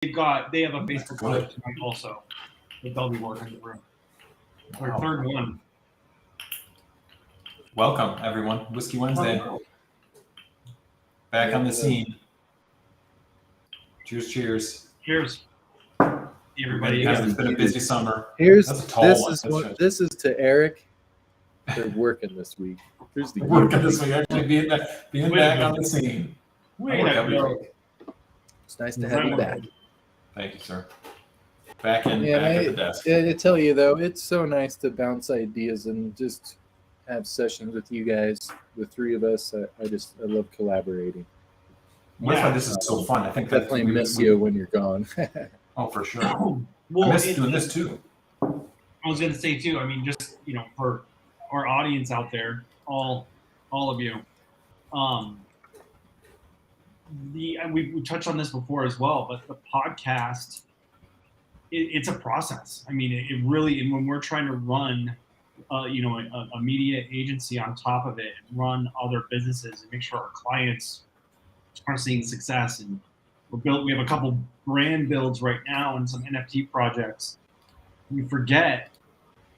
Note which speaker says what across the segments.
Speaker 1: they have a Facebook Live tonight also that they'll be working through. Their third one.
Speaker 2: Welcome everyone, Whiskey Wednesday, back on the scene. Cheers, cheers.
Speaker 1: Cheers, everybody.
Speaker 2: It's been a busy summer.
Speaker 3: This is to Eric. They're working this week. Here's the
Speaker 2: working this week, actually being back on the scene.
Speaker 3: It's nice to have you back.
Speaker 2: Thank you, sir. Back at the desk.
Speaker 3: I tell you though, it's so nice to bounce ideas and just have sessions with you guys, the three of us. I love collaborating.
Speaker 2: That's why this is so fun. I think
Speaker 3: definitely miss you when you're gone.
Speaker 2: Oh, for sure. I miss doing this too.
Speaker 1: I was going to say too. I mean, just for our audience out there, all of you. We touched on this before as well, but the podcast, it's a process. I mean, it really, and when we're trying to run, a media agency on top of it and run other businesses and make sure our clients are seeing success, and we have a couple brand builds right now and some NFT projects. We forget,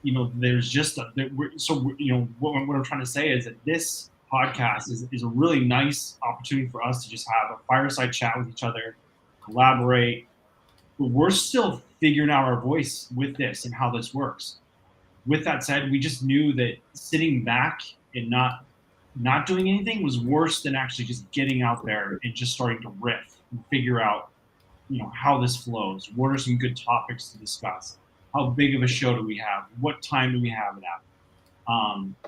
Speaker 1: there's just what I'm trying to say is that this podcast is a really nice opportunity for us to just have a fireside chat with each other, collaborate. But we're still figuring out our voice with this and how this works. With that said, we just knew that sitting back and not doing anything was worse than actually just getting out there and just starting to riff and figure out, how this flows. What are some good topics to discuss? How big of a show do we have? What time do we have it at?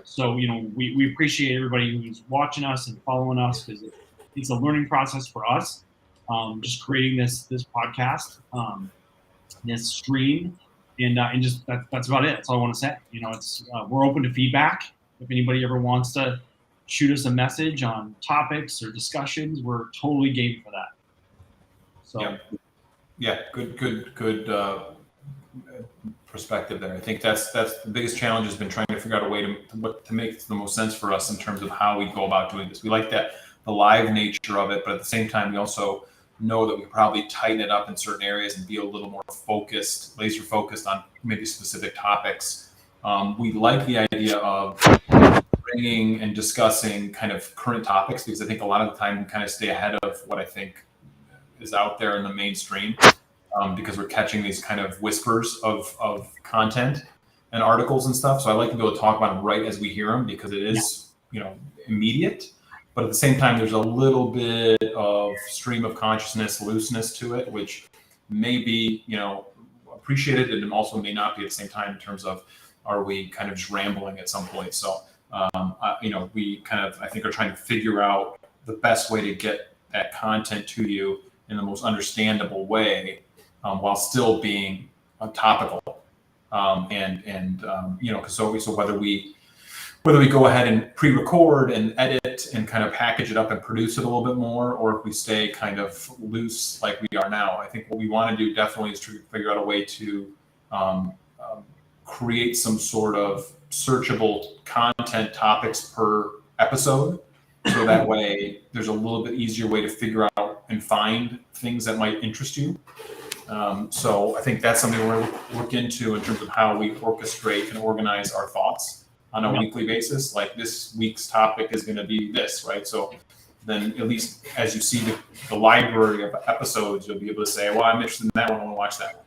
Speaker 1: So, we appreciate everybody who's watching us and following us, because it's a learning process for us. Just creating this podcast, this stream, and just that's about it. That's all I want to say. We're open to feedback. If anybody ever wants to shoot us a message on topics or discussions, we're totally game for that. So,
Speaker 2: yeah, good perspective there. I think that's the biggest challenge has been trying to figure out a way to make the most sense for us in terms of how we go about doing this. We like the live nature of it, but at the same time, we also know that we probably tighten it up in certain areas and be a little more focused, laser focused on maybe specific topics. We like the idea of bringing and discussing kind of current topics, because I think a lot of the time we kind of stay ahead of what I think is out there in the mainstream, because we're catching these kind of whispers of content and articles and stuff. So I like to be able to talk about them right as we hear them, because it is, immediate. But at the same time, there's a little bit of stream of consciousness, looseness to it, which may be, appreciated, and also may not be at the same time in terms of, are we kind of just rambling at some point? So, we kind of, I think, are trying to figure out the best way to get that content to you in the most understandable way, while still being topical. So whether we go ahead and pre-record and edit and kind of package it up and produce it a little bit more, or if we stay kind of loose like we are now, I think what we want to do definitely is to figure out a way to create some sort of searchable content topics per episode. So that way there's a little bit easier way to figure out and find things that might interest you. So I think that's something we're going to look into in terms of how we orchestrate and organize our thoughts on a weekly basis. Like this week's topic is going to be this, right? So then at least as you see the library of episodes, you'll be able to say, well, I'm interested in that one, I want to watch that.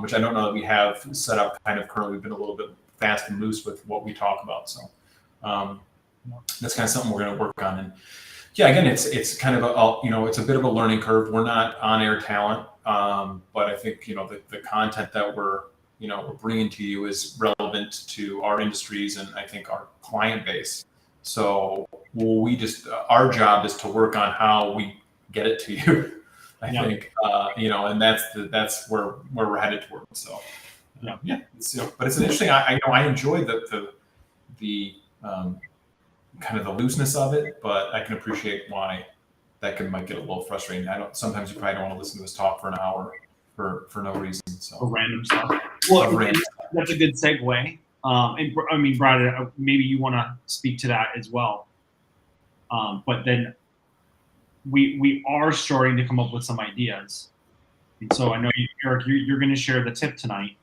Speaker 2: Which I don't know that we have set up kind of currently. We've been a little bit fast and loose with what we talk about. So that's kind of something we're going to work on. And yeah, again, it's kind of it's a bit of a learning curve. We're not on-air talent, but I think, the content that we're bringing to you is relevant to our industries and I think our client base. So our job is to work on how we get it to you. I think, and that's where we're headed towards. So, but it's an interesting. I enjoy the kind of the looseness of it, but I can appreciate why that might get a little frustrating. Sometimes you probably don't want to listen to us talk for an hour for no reason. So
Speaker 1: random stuff. Well, that's a good segue. And Brad, maybe you want to speak to that as well. But then we are starting to come up with some ideas And so I know, Eric, you're going to share the tip tonight.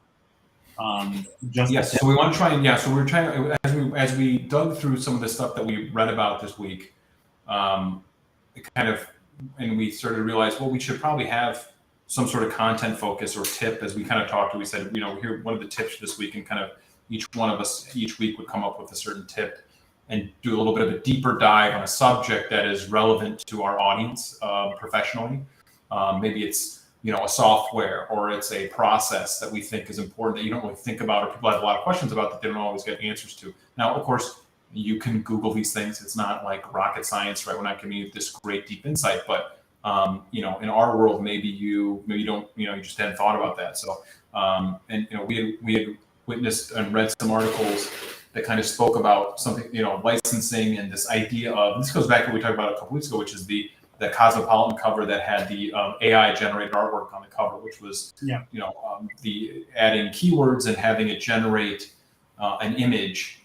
Speaker 1: Just
Speaker 2: Yes,
Speaker 1: the tip.
Speaker 2: so we want to try and so we're trying as we dug through some of the stuff that we read about this week, it kind of, and we started to realize, well, we should probably have some sort of content focus or tip as we kind of talked. We said, here, what are the tips this week, and kind of each one of us each week would come up with a certain tip and do a little bit of a deeper dive on a subject that is relevant to our audience professionally. Maybe it's a software, or it's a process that we think is important that you don't really think about, or people have a lot of questions about that they don't always get answers to. Now, of course, you can Google these things. It's not like rocket science, right? We're not giving you this great deep insight, but in our world, maybe you don't, you just hadn't thought about that. So, we had witnessed and read some articles that kind of spoke about something, licensing, and this idea of, this goes back to what we talked about a couple weeks ago, which is the Cosmopolitan cover that had the AI generated artwork on the cover, which was, the adding keywords and having it generate an image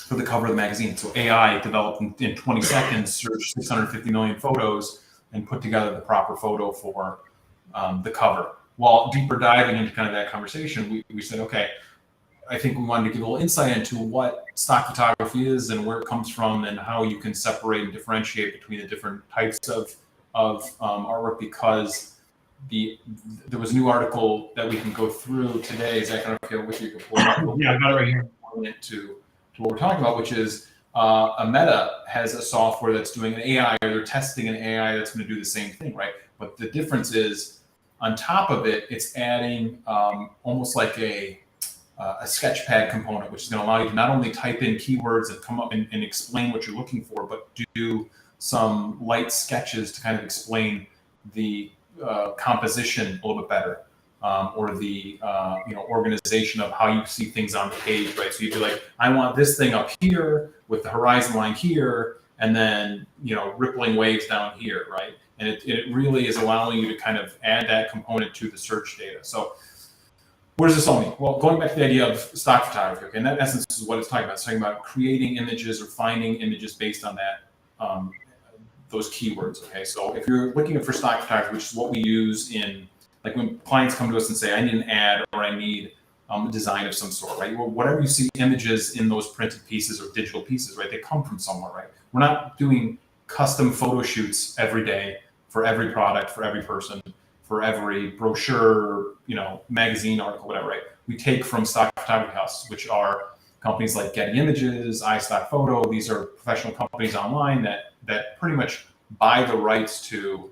Speaker 2: for the cover of the magazine. So AI developed in 20 seconds, searched 650 million photos and put together the proper photo for the cover. While deeper diving into kind of that conversation, we said, okay, I think we wanted to give a little insight into what stock photography is and where it comes from, and how you can separate and differentiate between the different types of artwork, because there was a new article that we can go through today. Zach, I don't know if you can pull it up.
Speaker 1: Yeah, I got it right here.
Speaker 2: To what we're talking about, which is a Meta has a software that's doing an AI, or they're testing an AI that's going to do the same thing, right? But the difference is, on top of it, it's adding almost like a sketchpad component, which is going to allow you to not only type in keywords and come up and explain what you're looking for, but do some light sketches to kind of explain the composition a little bit better, or the organization of how you see things on the page, right? So you'd be like, I want this thing up here with the horizon line here, and then rippling waves down here, right? And it really is allowing you to kind of add that component to the search data. So what does this all mean? Well, going back to the idea of stock photography, okay, and that in essence is what it's talking about. It's talking about creating images or finding images based on that, those keywords, okay? So if you're looking for stock photography, which is what we use in, like when clients come to us and say, I need an ad, or I need a design of some sort, right? Well, whatever you see images in those printed pieces or digital pieces, right, they come from somewhere, right? We're not doing custom photo shoots every day for every product, for every person, for every brochure, magazine article, whatever, right? We take from stock photography houses, which are companies like Getty Images, iStock Photo. These are professional companies online that pretty much buy the rights to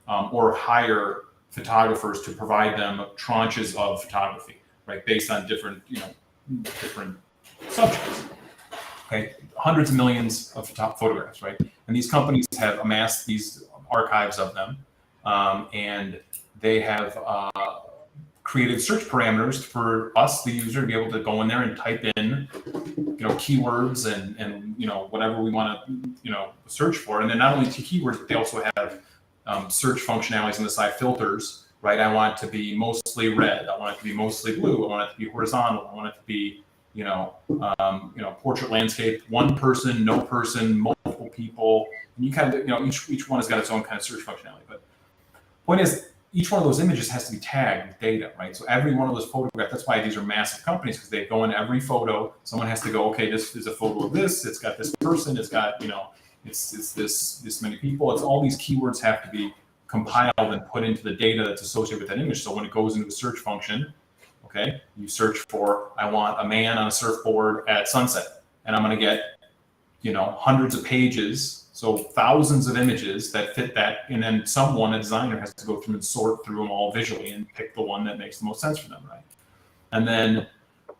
Speaker 2: or hire photographers to provide them tranches of photography, right, based on different subjects. Okay, hundreds of millions of photographs, right? And these companies have amassed these archives of them, and they have created search parameters for us, the user, to be able to go in there and type in, keywords and whatever we want to search for. And then not only keywords, but they also have search functionalities on the side, filters, right? I want it to be mostly red. I want it to be mostly blue. I want it to be horizontal. I want it to be portrait, landscape, one person, no person, multiple people. And you kind of, each one has got its own kind of search functionality. But point is, each one of those images has to be tagged with data, right? So every one of those photographs, that's why these are massive companies, because they go in every photo. Someone has to go, okay, this is a photo of this. It's got this person. It's got, it's this many people. It's all these keywords have to be compiled and put into the data that's associated with that image. So when it goes into a search function, okay, you search for, I want a man on a surfboard at sunset, and I'm going to get, hundreds of pages. So thousands of images that fit that, and then a designer has to go through and sort through them all visually and pick the one that makes the most sense for them, right? And then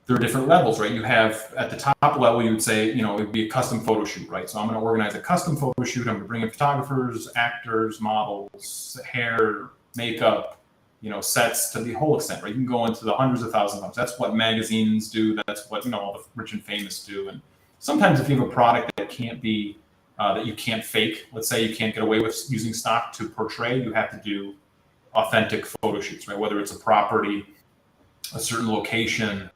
Speaker 2: there are different levels, right? You have, at the top level, you would say, it would be a custom photo shoot, right? So I'm going to organize a custom photo shoot. I'm going to bring in photographers, actors, models, hair, makeup, sets to the whole extent, right? You can go into the hundreds of thousands of dollars. That's what magazines do. That's what, all the rich and famous do. And sometimes if you have a product that can't be, that you can't fake, let's say you can't get away with using stock to portray, you have to do authentic photo shoots, right? Whether it's a property, a certain location,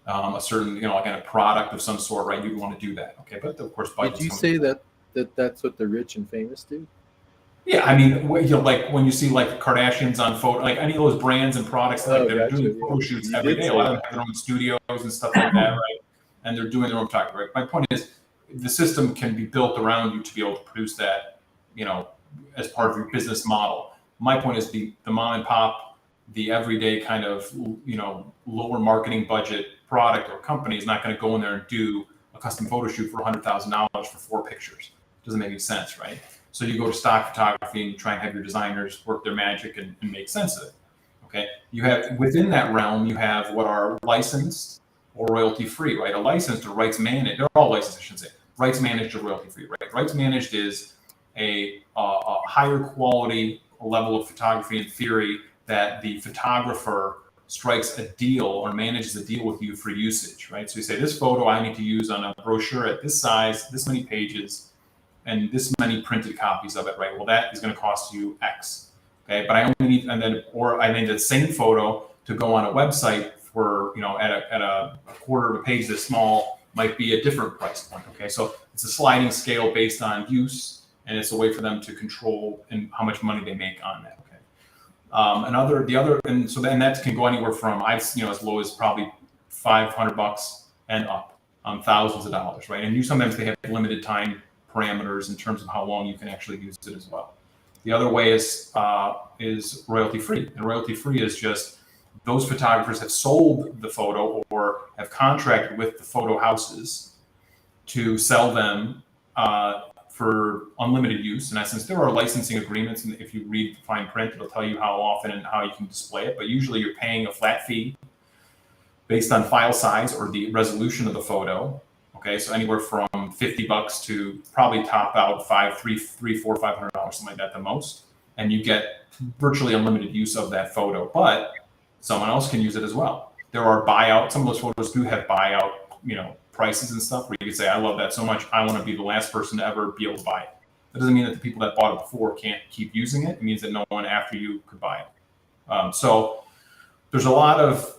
Speaker 2: a certain, again, a product of some sort, right? You'd want to do that, okay? But of course,
Speaker 3: did you say that's what the rich and famous do?
Speaker 2: Yeah, I mean, like when you see like the Kardashians on photo, like any of those brands and products, like
Speaker 3: Oh,
Speaker 2: they're
Speaker 3: gotcha,
Speaker 2: doing
Speaker 3: yeah.
Speaker 2: photo shoots
Speaker 3: You
Speaker 2: every
Speaker 3: did
Speaker 2: day. A
Speaker 3: say
Speaker 2: lot of
Speaker 3: that.
Speaker 2: them have their own studios and stuff like that, right? And they're doing their own photography. Right? My point is, the system can be built around you to be able to produce that, as part of your business model. My point is the mom and pop, the everyday kind of, lower marketing budget product or company is not going to go in there and do a custom photo shoot for $100,000 for 4 pictures. Doesn't make any sense, right? So you go to stock photography and you try and have your designers work their magic and make sense of it. Okay. You have within that realm, you have what are licensed or royalty free, right? A licensed or rights managed, they're all licensed, I should say. Rights managed or royalty free, right? Rights managed is a higher quality level of photography in theory that the photographer strikes a deal or manages a deal with you for usage, right? So you say, this photo I need to use on a brochure at this size, this many pages, and this many printed copies of it, right? Well, that is going to cost you X. Okay, but I only need, or I need the same photo to go on a website for, at a quarter of a page this small might be a different price point. Okay, so it's a sliding scale based on use, and it's a way for them to control and how much money they make on that. Okay, and that can go anywhere from as low as probably $500 and up, thousands of dollars, right? And sometimes they have limited time parameters in terms of how long you can actually use it as well. The other way is royalty free, and royalty free is just those photographers have sold the photo or have contracted with the photo houses to sell them for unlimited use. In essence, there are licensing agreements, and if you read the fine print, it'll tell you how often and how you can display it. But usually, you're paying a flat fee based on file size or the resolution of the photo. Okay, so anywhere from $50 to probably top out $500, something like that, the most, and you get virtually unlimited use of that photo. But someone else can use it as well. There are buyout. Some of those photos do have buyout, prices and stuff where you can say, I love that so much, I want to be the last person to ever be able to buy it. That doesn't mean that the people that bought it before can't keep using it. It means that no one after you could buy it. So there's a lot of,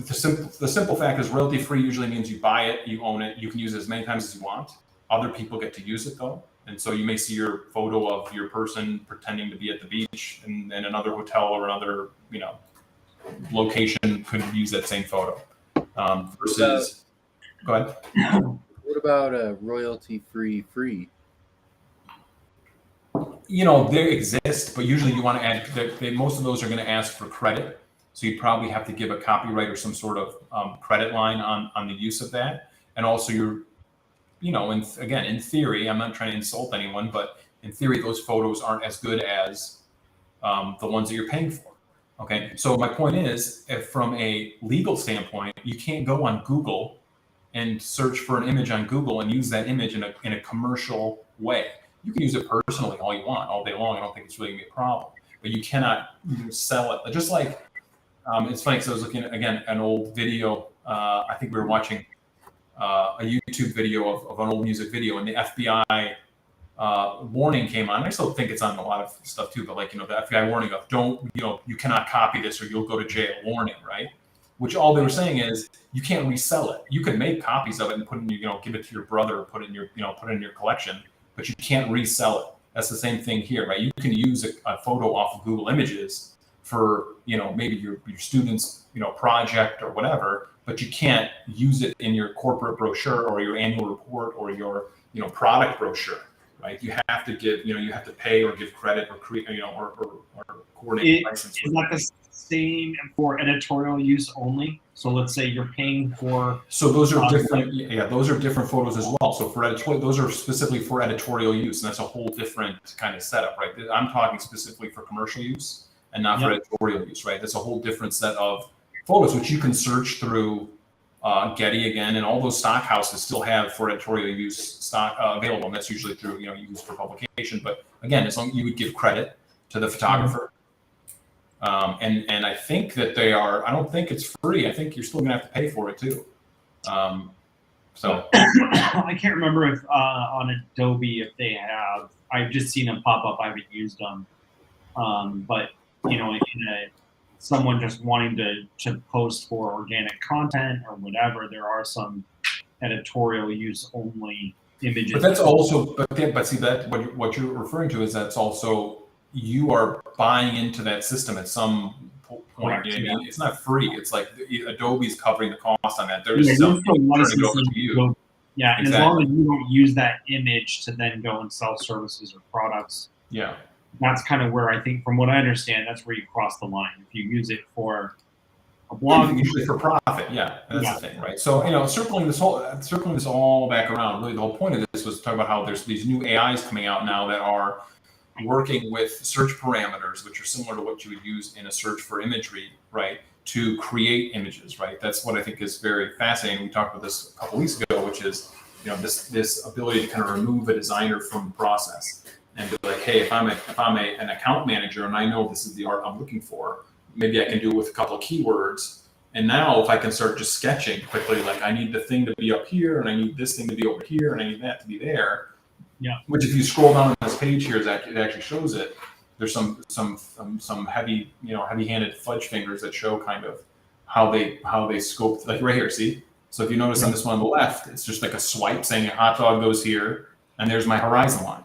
Speaker 2: the simple fact is royalty free usually means you buy it, you own it, you can use it as many times as you want. Other people get to use it though. And so you may see your photo of your person pretending to be at the beach and another hotel or another, location could use that same photo. Versus, go ahead.
Speaker 3: What about royalty free?
Speaker 2: They exist, but usually you want to add, most of those are going to ask for credit. So you'd probably have to give a copyright or some sort of credit line on the use of that. And also in theory, I'm not trying to insult anyone, but in theory, those photos aren't as good as the ones that you're paying for. Okay, so my point is, if from a legal standpoint, you can't go on Google and search for an image on Google and use that image in a commercial way. You can use it personally all you want, all day long. I don't think it's really gonna be a problem, but you cannot sell it. Just like, it's funny because I was looking at, again, an old video. I think we were watching a YouTube video of an old music video, and the FBI warning came on. I still think it's on a lot of stuff too, but the FBI warning of you cannot copy this or you'll go to jail warning, right? Which all they were saying is you can't resell it. You can make copies of it and put in give it to your brother or put it in your collection, but you can't resell it. That's the same thing here, right? You can use a photo off of Google Images for maybe your student's project or whatever, but you can't use it in your corporate brochure or your annual report or your product brochure. Right, you have to give, you have to pay or give credit or create, or coordinate license.
Speaker 1: Is that the same for editorial use only? So let's say you're paying for.
Speaker 2: So those are different. Yeah, those are different photos as well. So for editorial, those are specifically for editorial use, and that's a whole different kind of setup, right? I'm talking specifically for commercial use and not for editorial use, right? That's a whole different set of photos, which you can search through Getty again, and all those stock houses still have for editorial use stock available. And that's usually through used for publication. But again, as long as you would give credit to the photographer, and I think that they are. I don't think it's free. I think you're still gonna have to pay for it too. So
Speaker 1: I can't remember if on Adobe if they have. I've just seen them pop up. I haven't used them, but someone just wanting to post for organic content or whatever, there are some editorial use only images.
Speaker 2: But that's also, but see that what you're referring to is that's also you are buying into that system at some point.
Speaker 1: Correct,
Speaker 2: You know what I mean? It's not free. It's like Adobe's covering the cost on that. They're
Speaker 1: Yeah,
Speaker 2: just
Speaker 1: you
Speaker 2: selling,
Speaker 1: still
Speaker 2: turning
Speaker 1: license
Speaker 2: it over
Speaker 1: them
Speaker 2: to
Speaker 1: to
Speaker 2: you.
Speaker 1: go- Yeah, and
Speaker 2: Exactly.
Speaker 1: as long as you don't use that image to then go and sell services or products,
Speaker 2: Yeah.
Speaker 1: that's kind of where I think, from what I understand, that's where you cross the line. If you use it for a
Speaker 2: Well,
Speaker 1: blog,
Speaker 2: usually for profit, yeah, that's
Speaker 1: Yeah.
Speaker 2: the thing, right? So circling this all back around. Really, the whole point of this was to talk about how there's these new AIs coming out now that are working with search parameters, which are similar to what you would use in a search for imagery, right? To create images, right? That's what I think is very fascinating. We talked about this a couple weeks ago, which is this ability to kind of remove a designer from the process and be like, hey, if I'm an account manager and I know this is the art I'm looking for, maybe I can do it with a couple of keywords. And now if I can start just sketching quickly, like I need the thing to be up here and I need this thing to be over here and I need that to be there.
Speaker 1: Yeah.
Speaker 2: Which if you scroll down on this page here, it actually shows it. There's some heavy-handed fudge fingers that show kind of how they scoped, like right here, see? So if you notice on this one on the left, it's just like a swipe saying a hot dog goes here, and there's my horizon line.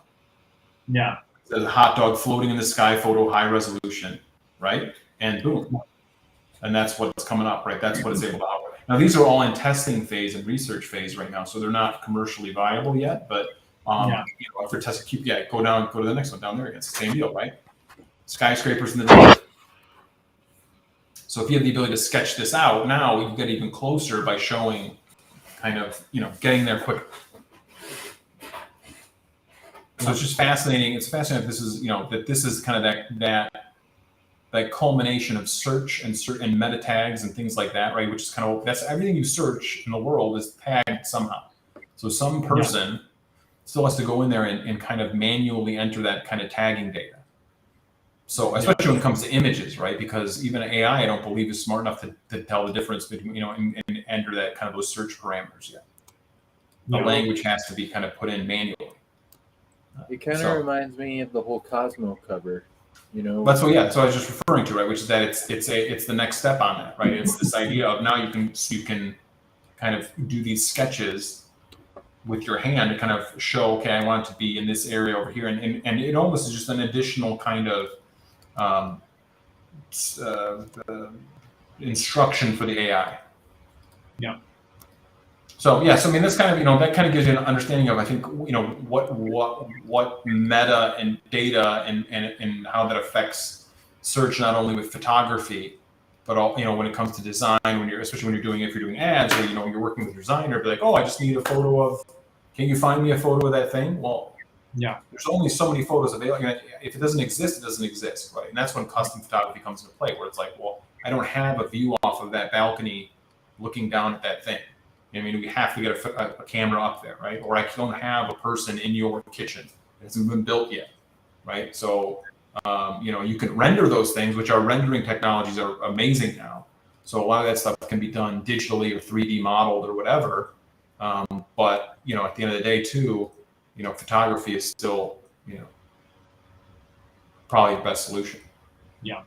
Speaker 1: yeah,
Speaker 2: There's a hot dog floating in the sky photo, high resolution, right? And boom. And that's what's coming up, right? That's what it's able to operate. Now, these are all in testing phase and research phase right now, so they're not commercially viable yet. But if they're testing, go to the next one down there again. It's the same deal, right? Skyscrapers in the desert. So if you have the ability to sketch this out, now you get even closer by showing, kind of, getting there quicker. So it's just fascinating. It's fascinating that this is, that this is kind of that culmination of search and meta tags and things like that, right? Which is kind of, that's everything you search in the world is tagged somehow. So some person still has to go in there and kind of manually enter that kind of tagging data. So especially when it comes to images, right? Because even AI, I don't believe is smart enough to tell the difference between, and enter that kind of those search parameters yet. The language has to be kind of put in manually.
Speaker 3: It kind of reminds me of the whole Cosmo cover,
Speaker 2: That's what, so I was just referring to, right? Which is that it's the next step on that, right? It's this idea of now you can kind of do these sketches with your hand to kind of show, okay, I want it to be in this area over here, and it almost is just an additional kind of instruction for the AI.
Speaker 1: Yeah.
Speaker 2: So I mean, this kind of that kind of gives you an understanding of, I think, what meta and data and how that affects search, not only with photography, but all when it comes to design, especially when if you're doing ads, or you're working with a designer, be like, oh, I just need a photo of. Can you find me a photo of that thing? Well, there's only so many photos available. If it doesn't exist, it doesn't exist, right? And that's when custom photography comes into play, where it's like, well, I don't have a view off of that balcony looking down at that thing. I mean, we have to get a camera up there, right? Or I don't have a person in your kitchen. It hasn't been built yet, right? So, you can render those things, which our rendering technologies are amazing now. So a lot of that stuff can be done digitally or 3D modeled or whatever. But, at the end of the day, too, photography is still, probably the best solution.
Speaker 1: Yeah.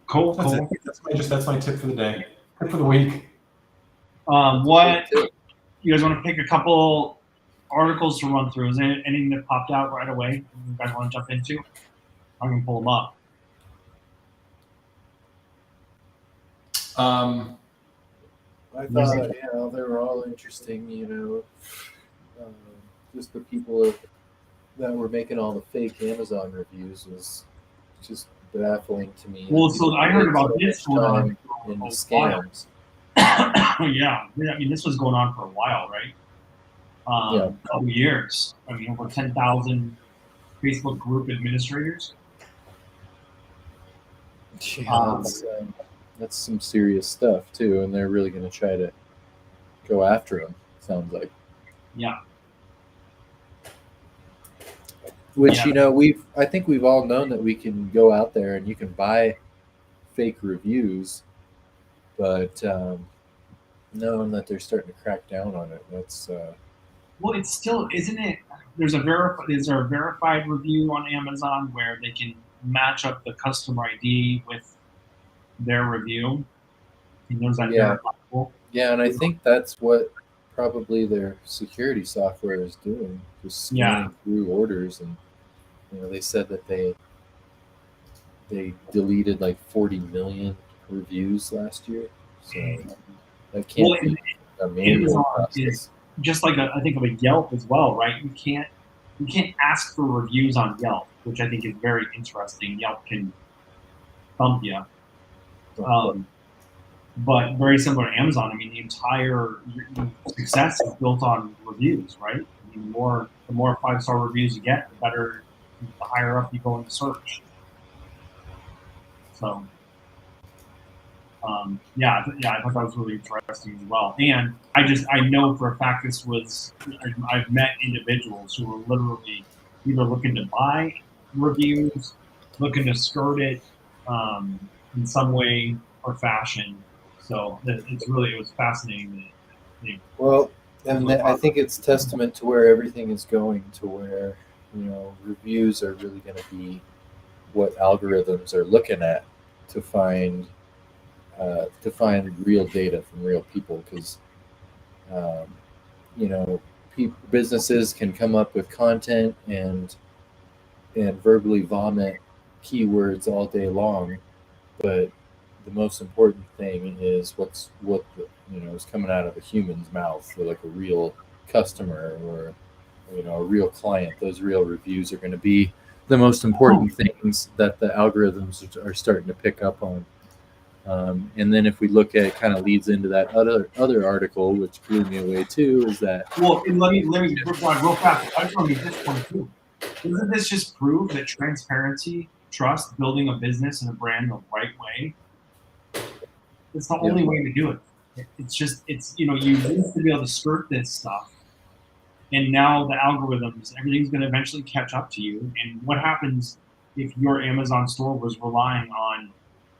Speaker 1: Cool.
Speaker 2: That's it. That's my tip for the day. Tip for the week.
Speaker 1: What you guys want to pick a couple articles to run through? Is there anything that popped out right away you guys want to jump into? I'm gonna pull them up.
Speaker 3: I thought, they were all interesting, just the people that were making all the fake Amazon reviews was just baffling to me.
Speaker 1: Well, so I heard about this going on
Speaker 3: in
Speaker 1: for a
Speaker 3: scams.
Speaker 1: yeah, I mean, this was going on for a while, right? A couple years. I mean, over 10,000 Facebook group administrators.
Speaker 3: Yeah, that's some serious stuff too, and they're really going to try to go after them. Sounds like.
Speaker 1: Yeah.
Speaker 3: Which I think we've all known that we can go out there and you can buy fake reviews, but knowing that they're starting to crack down on it, that's.
Speaker 1: Well, it's still, isn't it? Is there a verified review on Amazon where they can match up the customer ID with their review? And there's that verifiable.
Speaker 3: Yeah, and I think that's what probably their security software is doing, just scanning
Speaker 1: Yeah.
Speaker 3: through orders. And they said that they deleted like 40 million reviews last year. So that can't
Speaker 1: Well,
Speaker 3: be a manual
Speaker 1: Amazon
Speaker 3: process.
Speaker 1: is just like I think of a Yelp as well, right? You can't ask for reviews on Yelp, which I think is very interesting. Yelp can thump you. But very similar to Amazon. I mean, the entire success is built on reviews, right? I mean, the more 5-star reviews you get, the better, the higher up you go in the search. So, I thought that was really interesting as well. And I know for a fact I've met individuals who are literally either looking to buy reviews, looking to skirt it in some way or fashion. So it was fascinating.
Speaker 3: Well, and I think it's testament to where everything is going, to where reviews are really going to be what algorithms are looking at to find real data from real people, because businesses can come up with content and verbally vomit keywords all day long, but the most important thing is what is coming out of a human's mouth, or like a real customer or a real client. Those real reviews are going to be the most important things that the algorithms are starting to pick up on. And then if we look at, it kind of leads into that other article, which blew me away too, is that.
Speaker 1: Well, let me real fast. I just want to make this point too. Doesn't this just prove that transparency, trust, building a business and a brand the right way? It's the only way to do it. It's you used to be able to skirt this stuff, and now the algorithms, everything's going to eventually catch up to you. And what happens if your Amazon store was relying on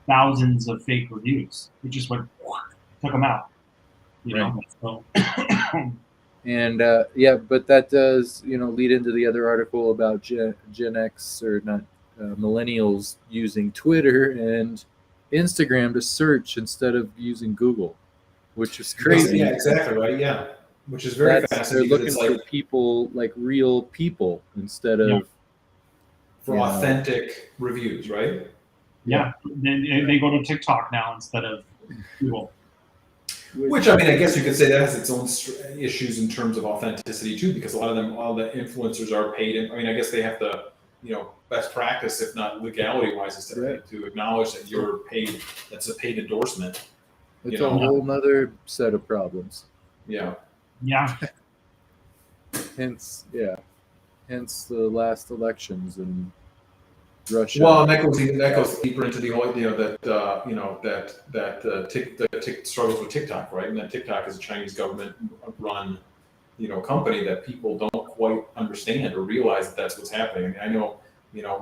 Speaker 1: thousands of fake reviews? It just took them out. So.
Speaker 3: And but that does lead into the other article about Gen X, or not, millennials using Twitter and Instagram to search instead of using Google, which is crazy.
Speaker 2: Yeah, exactly right. Yeah, which is very fascinating.
Speaker 3: They're looking for people, like real people, instead of
Speaker 2: for authentic reviews, right?
Speaker 1: Yeah, they go to TikTok now instead of Google.
Speaker 2: Which, I mean, I guess you could say that has its own issues in terms of authenticity too, because a lot of the influencers are paid. And I mean, I guess they have to, best practice, if not legality-wise, is to acknowledge that you're paid. That's a paid endorsement.
Speaker 3: It's a whole nother set of problems.
Speaker 2: Yeah.
Speaker 1: Yeah.
Speaker 3: Hence the last elections in Russia.
Speaker 2: Well, and that goes deeper into the whole idea that struggles with TikTok, right? And that TikTok is a Chinese government-run, company that people don't quite understand or realize that that's what's happening. I mean, I know,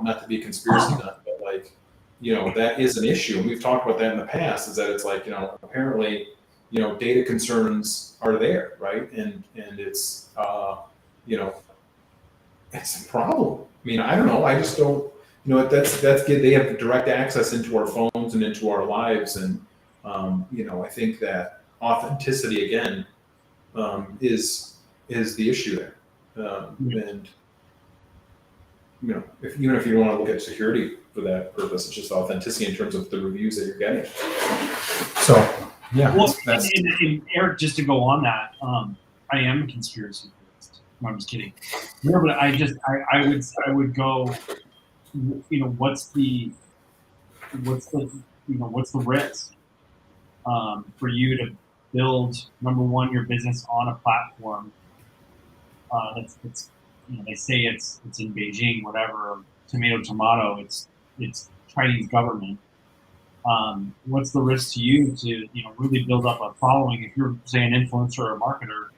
Speaker 2: not to be a conspiracy nut, but that is an issue, and we've talked about that in the past. Is that it's like, apparently, data concerns are there, right? And it's it's a problem. I mean, I don't know. I just don't. That's good. They have direct access into our phones and into our lives, and I think that authenticity again is the issue there. And even if you don't want to look at security for that purpose, it's just authenticity in terms of the reviews that you're getting. So yeah.
Speaker 1: Well, and Eric, just to go on that, I am a conspiracy theorist. No, I'm just kidding. No, but I would go. What's the risk for you to build, number one, your business on a platform that's they say it's in Beijing, whatever, tomato, it's Chinese government. What's the risk to you to really build up a following if you're, say, an influencer or a marketer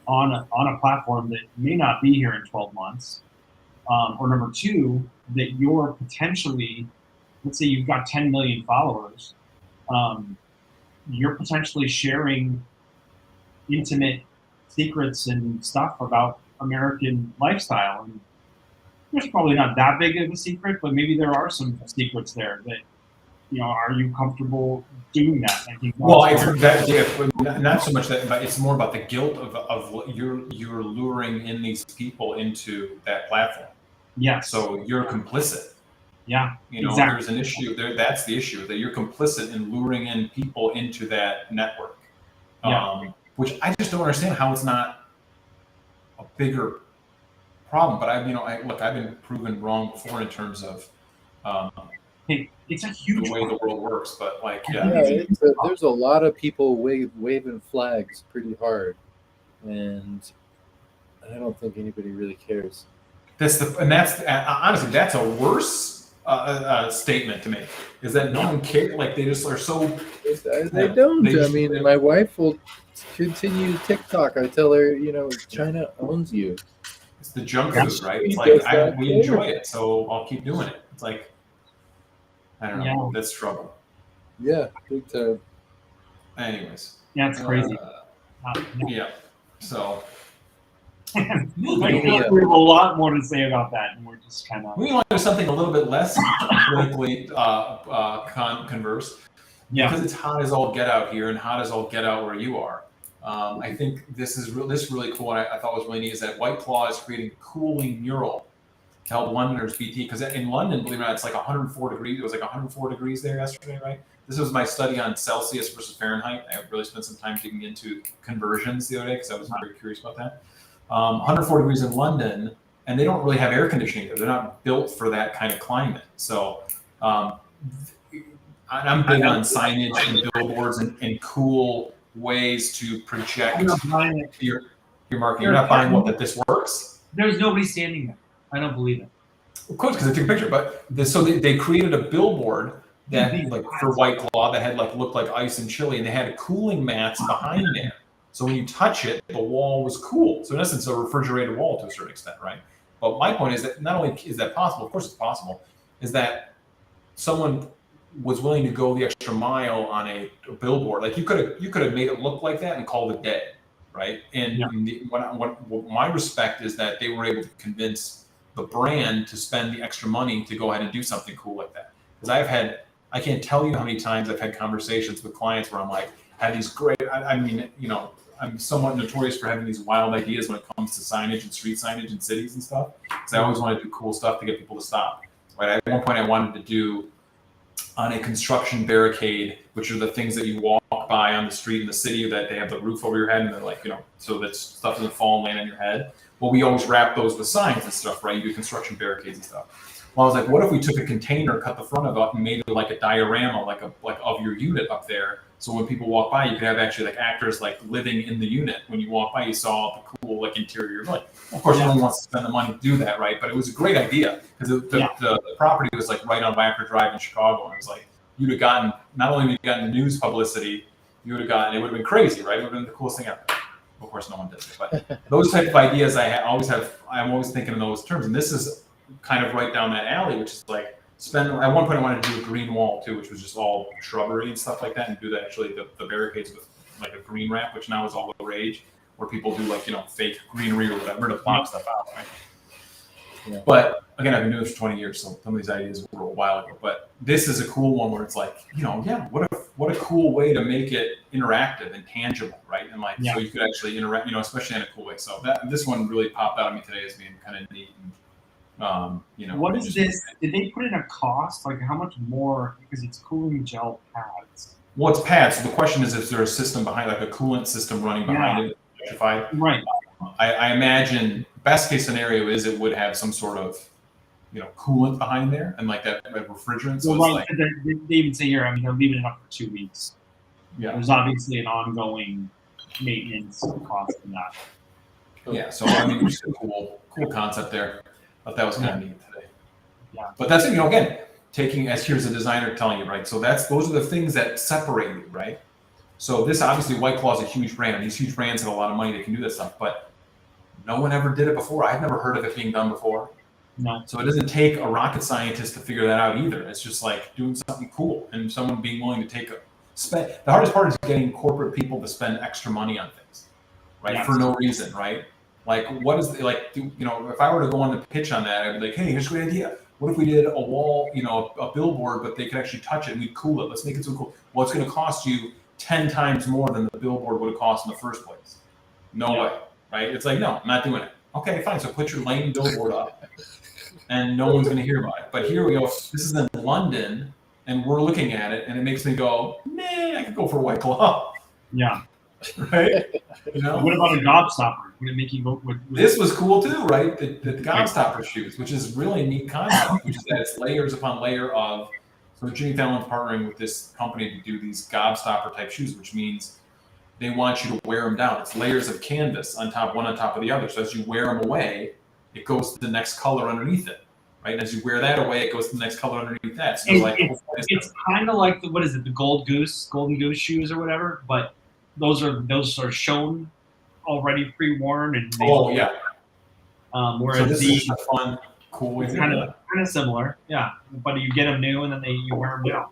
Speaker 1: on a platform that may not be here in 12 months? Or number two, that you're potentially, let's say you've got 10 million followers, you're potentially sharing intimate secrets and stuff about American lifestyle. And there's probably not that big of a secret, but maybe there are some secrets there that are you comfortable doing that? I think.
Speaker 2: Well, I think that not so much that, but it's more about the guilt of you're luring in these people into that platform.
Speaker 1: Yes.
Speaker 2: So you're complicit.
Speaker 1: Yeah.
Speaker 2: Exactly. There's an issue there. That's the issue, that you're complicit in luring in people into that network.
Speaker 1: Yeah.
Speaker 2: Which I just don't understand how it's not a bigger problem. But I've been proven wrong before in terms of
Speaker 1: it's a huge
Speaker 2: the way the world works. But
Speaker 3: there's a lot of people waving flags pretty hard, and I don't think anybody really cares.
Speaker 2: Honestly, that's a worse statement to make. Is that no one cares? Like they just are so.
Speaker 3: They don't. My wife will continue TikTok. I tell her, China owns you.
Speaker 2: It's the junk food, right? It's like we enjoy it, so I'll keep doing it. It's like, I don't know. Yeah. That's trouble.
Speaker 3: Yeah, big time.
Speaker 2: Anyways.
Speaker 1: Yeah, it's crazy.
Speaker 2: Yeah. So.
Speaker 1: I feel like we have a lot more to say about that, and we're just kind of.
Speaker 2: We want to do something a little bit less politically converse. Yeah. Because it's hot as all get out here, and hot as all get out where you are. I think this is really cool. And I thought was really neat is that White Claw is creating a cooling mural to help Londoners BT. Because in London, believe it or not, it's like 104 degrees. It was like 104 degrees there yesterday, right? This was my study on Celsius versus Fahrenheit. I really spent some time digging into conversions the other day because I was very curious about that. 104 degrees in London, and they don't really have air conditioning there. They're not built for that kind of climate. So I'm big on signage and billboards and cool ways to project your marketing. You're not buying that this works?
Speaker 1: There's nobody standing there. I don't believe it.
Speaker 2: Of course, because I took a picture. But they created a billboard that for White Claw that had looked like ice and chili, and they had cooling mats behind there. So when you touch it, the wall was cool. So in essence, a refrigerated wall to a certain extent, right? But my point is that not only is that possible, of course it's possible, is that someone was willing to go the extra mile on a billboard. Like you could have made it look like that and called it dead, right? And what my respect is that they were able to convince the brand to spend the extra money to go ahead and do something cool like that. Because I can't tell you how many times I've had conversations with clients where I'm like, had these great, I'm somewhat notorious for having these wild ideas when it comes to signage and street signage in cities and stuff. Because I always want to do cool stuff to get people to stop. Right? At one point, I wanted to do on a construction barricade, which are the things that you walk by on the street in the city that they have the roof over your head and they're so that stuff doesn't fall and land on your head. Well, we always wrap those with signs and stuff, right? You do construction barricades and stuff. Well, I was like, what if we took a container, cut the front of it, and made it like a diorama, like of your unit up there. So when people walk by, you could have actually actors living in the unit. When you walk by, you saw the cool interior. Of course, no one wants to spend the money to do that, right? But it was a great idea because the property was right on Wacker Drive in Chicago, and it was you'd have gotten not only would you have gotten news publicity, you would have gotten it would have been crazy, right? It would have been the coolest thing ever. Of course, no one does it, but those type of ideas I'm always thinking in those terms, and this is kind of right down that alley, which is at one point I wanted to do a green wall too, which was just all shrubbery and stuff like that, and do that the barricades with a green wrap, which now is all the rage, where people do fake greenery or whatever to block stuff out, right? Yeah. But again, I've been doing this for 20 years, so some of these ideas were a while ago. But this is a cool one where it's what a cool way to make it interactive and tangible, right? And so you could actually interact, especially in a cool way. So this one really popped out at me today as being kind of neat. And,
Speaker 1: what is this? Did they put in a cost? How much more? Because it's cooling gel pads.
Speaker 2: Well, it's pads. So the question is there a system behind, a coolant system running behind it?
Speaker 1: Right.
Speaker 2: I imagine best case scenario is it would have some sort of, coolant behind there and that refrigerant. So
Speaker 1: well, they even say here, they're leaving it up for 2 weeks.
Speaker 2: Yeah.
Speaker 1: There's obviously an ongoing maintenance cost in that.
Speaker 2: Yeah. So just a cool concept there. But that was kind of neat today. Yeah. But that's again, taking as here's a designer telling you, right? So those are the things that separate you, right? So this obviously White Claw is a huge brand, and these huge brands have a lot of money that can do this stuff, but no one ever did it before. I've never heard of it being done before.
Speaker 1: No.
Speaker 2: So it doesn't take a rocket scientist to figure that out either. It's just doing something cool and someone being willing to spend. The hardest part is getting corporate people to spend extra money on things, right? Yes. For no reason, right? What is if I were to go on the pitch on that, I'd be hey, here's a great idea. What if we did a wall, a billboard, but they could actually touch it and we'd cool it? Let's make it so cool. Well, it's going to cost you 10 times more than the billboard would have cost in the first place. No way, right? It's like, no, I'm not doing it. Okay, fine. So put your lame billboard up and no one's going to hear about it. But here we go. This is in London and we're looking at it and it makes me go, nah, I could go for a White Claw.
Speaker 1: Yeah.
Speaker 2: Right?
Speaker 1: What about a gobstopper? Would it make you go?
Speaker 2: This was cool too, right? The gobstopper shoes, which is really a neat concept, which is that it's layers upon layer of. So Jimmy Fallon's partnering with this company to do these gobstopper type shoes, which means they want you to wear them down. It's layers of canvas on top of the other. So as you wear them away, it goes to the next color underneath it, right? And as you wear that away, it goes to the next color underneath that. So
Speaker 1: it's kind of like the golden goose shoes or whatever, but those are shown already pre-worn and whereas
Speaker 2: so this is a fun, cool way
Speaker 1: it's
Speaker 2: to
Speaker 1: kind of similar, yeah. But you get them new and then you wear them down.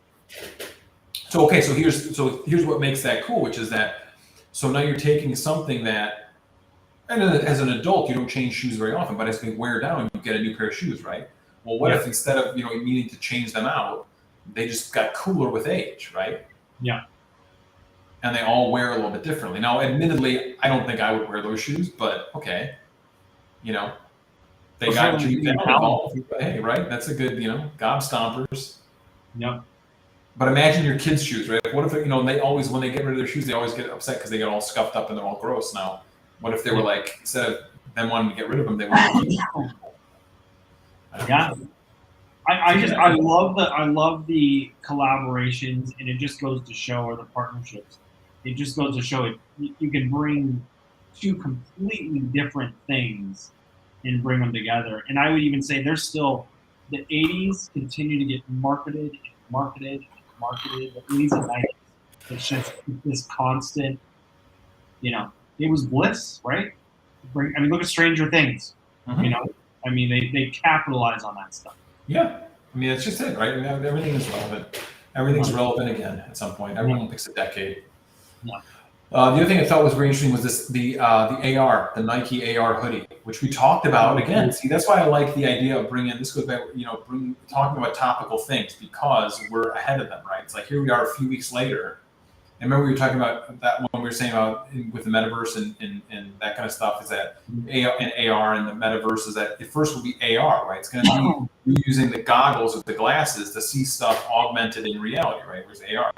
Speaker 2: So here's what makes that cool, which is that so now you're taking something that, and as an adult you don't change shoes very often, but as they wear down you get a new pair of shoes, right? Well, what if instead of needing to change them out, they just got cooler with age, right?
Speaker 1: Yeah.
Speaker 2: And they all wear a little bit differently. Now, admittedly, I don't think I would wear those shoes, but okay, they got Jimmy Fallon. Hey, right? That's a good, gobstompers.
Speaker 1: Yep.
Speaker 2: But imagine your kids' shoes, right? What if they always, when they get rid of their shoes, they always get upset because they get all scuffed up and they're all gross. Now, what if they were like, instead of them wanting to get rid of them, they want to keep them?
Speaker 1: Yeah. I love the collaborations, and it just goes to show, or the partnerships. It just goes to show you can bring two completely different things and bring them together. And I would even say there's still the 80s continue to get marketed. The 80s and 90s. It's just this constant, it was bliss, right? Look at Stranger Things.
Speaker 2: Mm-hmm.
Speaker 1: They capitalize on that stuff.
Speaker 2: Yeah. That's just it, right? Everything is relevant. Everything's relevant again at some point. Everyone picks a decade.
Speaker 1: Yeah.
Speaker 2: The other thing I thought was very interesting was the AR, the Nike AR hoodie, which we talked about again. See, that's why I like the idea of bringing. This goes back, talking about topical things because we're ahead of them, right? It's like here we are a few weeks later. And remember we were talking about that when we were saying about with the metaverse and that kind of stuff is that AR and the metaverse is that it first will be AR, right? It's going to be using the goggles or the glasses to see stuff augmented in reality, right? Whereas AR.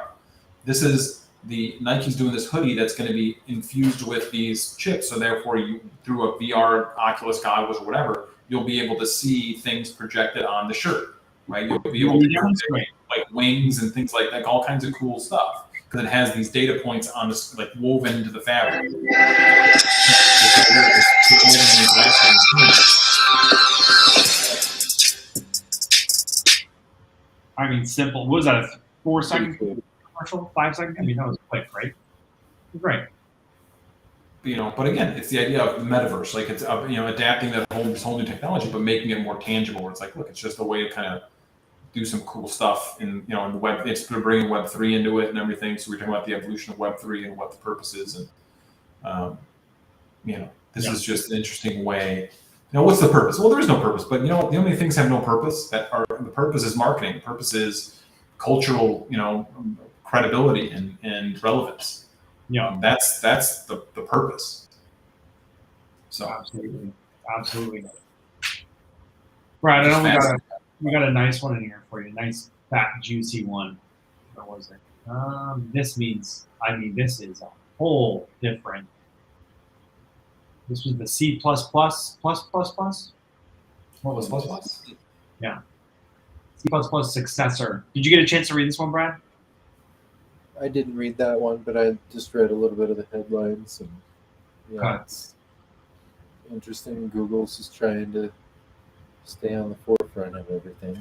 Speaker 2: This is the Nike's doing this hoodie that's going to be infused with these chips. So therefore you, through a VR Oculus goggles or whatever, you'll be able to see things projected on the shirt, right? You'll be able to demonstrate like wings and things like that, all kinds of cool stuff. Because it has these data points on this, like woven into the fabric.
Speaker 1: Simple. What was that? A 4-second commercial? 5 seconds? That was quick, right? Great.
Speaker 2: But again, it's the idea of the metaverse. Like it's adapting this whole new technology, but making it more tangible. Where it's like, look, it's just a way to kind of do some cool stuff in the web. It's bringing Web3 into it and everything. So we're talking about the evolution of Web3 and what the purpose is. And, this is just an interesting way. What's the purpose? Well, there is no purpose, but the only things have no purpose the purpose is marketing. The purpose is cultural, credibility and relevance. That's the purpose. So
Speaker 1: absolutely. Right. I know we got a nice one in here for you. Nice, fat, juicy one. What was it? This is a whole different. This was the C++. What was
Speaker 2: plus?
Speaker 1: Yeah. C++ successor. Did you get a chance to read this one, Brad?
Speaker 3: I didn't read that one, but I just read a little bit of the headlines. And it's interesting. Google's just trying to stay on the forefront of everything.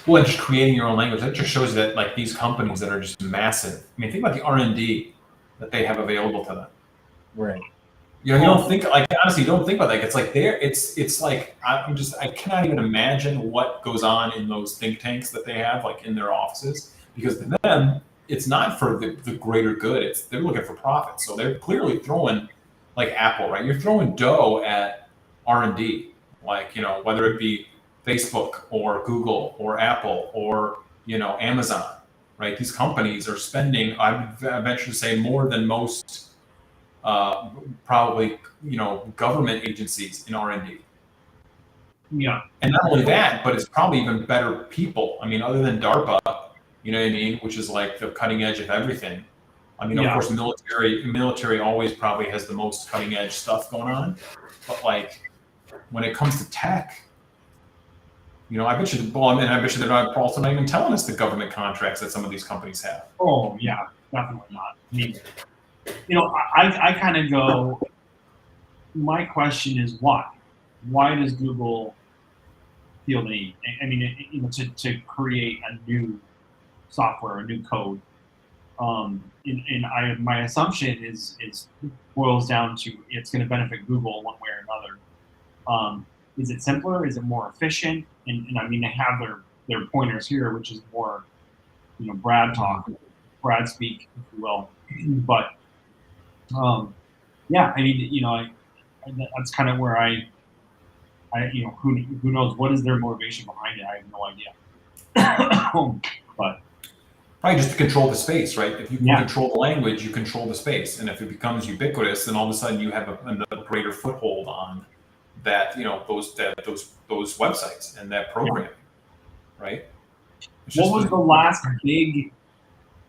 Speaker 2: Well, and just creating your own language, that just shows that like these companies that are just massive. Think about the R&D that they have available to them.
Speaker 3: Right.
Speaker 2: You don't think honestly, you don't think about that. It's like it's like I cannot even imagine what goes on in those think tanks that they have like in their offices, because to them it's not for the greater good. They're looking for profit. So they're clearly throwing, like Apple, right? You're throwing dough at R&D. Like, whether it be Facebook or Google or Apple or, Amazon, right? These companies are spending, I would venture to say, more than most probably, government agencies in R&D.
Speaker 1: Yeah.
Speaker 2: And not only that, but it's probably even better people. I mean, other than DARPA, you know what I mean, which is like the cutting edge of everything. I mean, of course, military always probably has the most cutting edge stuff going on. But like when it comes to tech, I bet you, I bet you they're not also not even telling us the government contracts that some of these companies have.
Speaker 1: Oh yeah, definitely not. I mean, I kind of go. My question is why? Why does Google feel the need? I mean, to create a new software, a new code. My assumption is boils down to it's going to benefit Google one way or another. Is it simpler? Is it more efficient? And I mean, they have their pointers here, which is more, Brad talk, Brad speak, if you will. But yeah, I mean, that's kind of where I who knows what is their motivation behind it? I have no idea. But
Speaker 2: probably just to control the space, right? If you can control the language, you control the space, and if it becomes ubiquitous, then all of a sudden you have a greater foothold on that, those websites and that programming, right?
Speaker 1: What was the last big,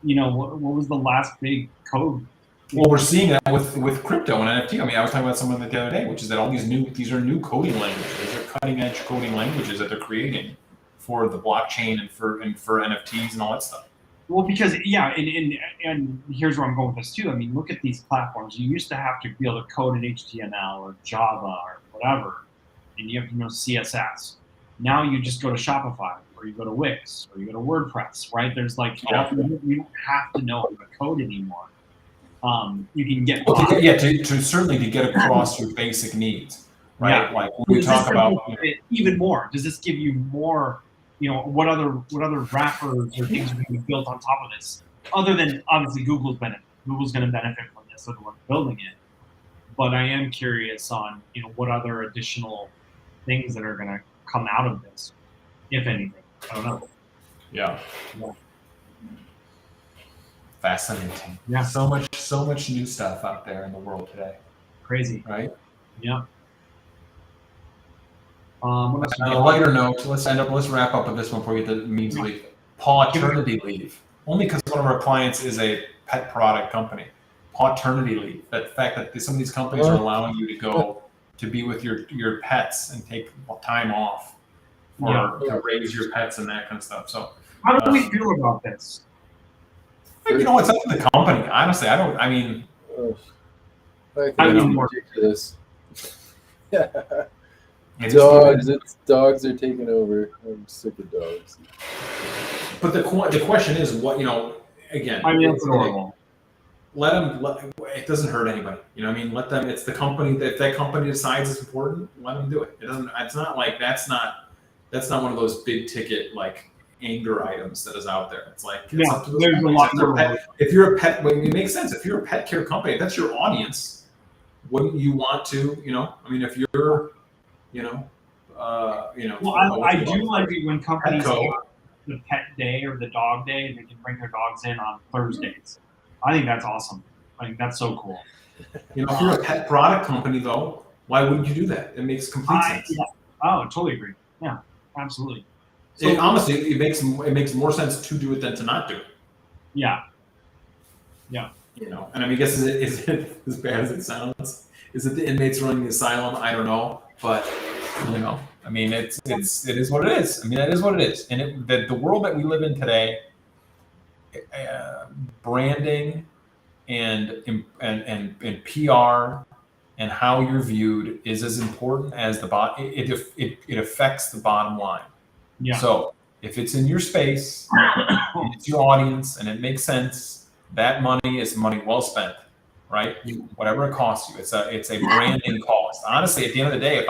Speaker 1: what was the last big code?
Speaker 2: Well, we're seeing that with crypto and NFT. I mean, I was talking about someone the other day, which is that all these are new coding languages. These are cutting edge coding languages that they're creating for the blockchain and for NFTs and all that stuff.
Speaker 1: Well, because and here's where I'm going with this too. I mean, look at these platforms. You used to have to be able to code in HTML or Java or whatever, and you have to know CSS. Now you just go to Shopify or you go to Wix or you go to WordPress, right? There's like you don't have to know how to code anymore. You can get
Speaker 2: to certainly to get across your basic needs, right? Yeah. Like when we talk about
Speaker 1: even more. Does this give you more? What other wrappers or things are going to be built on top of this? Other than obviously Google's benefit. Google's going to benefit from this, so the ones building it. But I am curious on what other additional things that are going to come out of this, if anything. I don't know.
Speaker 2: Yeah. Fascinating.
Speaker 1: Yeah.
Speaker 2: So much new stuff out there in the world today.
Speaker 1: Crazy.
Speaker 2: Right?
Speaker 1: Yeah.
Speaker 2: On a lighter note, let's wrap up with this one before we get to immediately. Paternity leave. Only because one of our clients is a pet product company. Paternity leave. The fact that some of these companies are allowing you to go to be with your pets and take time off to raise your pets and that kind of stuff. So
Speaker 1: how do we feel about this?
Speaker 2: It's up to the company. Honestly, I mean,
Speaker 3: ridiculous. Dogs are taking over. I'm sick of dogs.
Speaker 2: But the question is, what again?
Speaker 1: I mean, it's normal.
Speaker 2: Let them. It doesn't hurt anybody. I mean, let them. It's the company. If that company decides it's important, let them do it. It doesn't. It's not like that's not one of those big ticket like anger items that is out there. It's like it's up to those
Speaker 1: there's a lot more.
Speaker 2: If you're a pet, it makes sense. If you're a pet care company, that's your audience. Wouldn't you want to? I mean, if you're
Speaker 1: Well, I do like it when companies have the pet day or the dog day, and they can bring their dogs in on Thursdays. I think that's awesome. I think that's so cool.
Speaker 2: If you're a pet product company, though, why wouldn't you do that? It makes complete sense.
Speaker 1: Yeah. Oh, totally agree. Yeah, absolutely.
Speaker 2: So, honestly, it makes more sense to do it than to not do it.
Speaker 1: Yeah.
Speaker 2: And I mean, I guess is it as bad as it sounds? Is it the inmates running the asylum? I don't know, but I mean, it is what it is. I mean, that is what it is. And the world that we live in today, branding and PR and how you're viewed is as important as it affects the bottom line.
Speaker 1: Yeah.
Speaker 2: So if it's in your space, and it's your audience, and it makes sense, that money is money well spent, right? Whatever it costs you, it's a branding cost. Honestly, at the end of the day,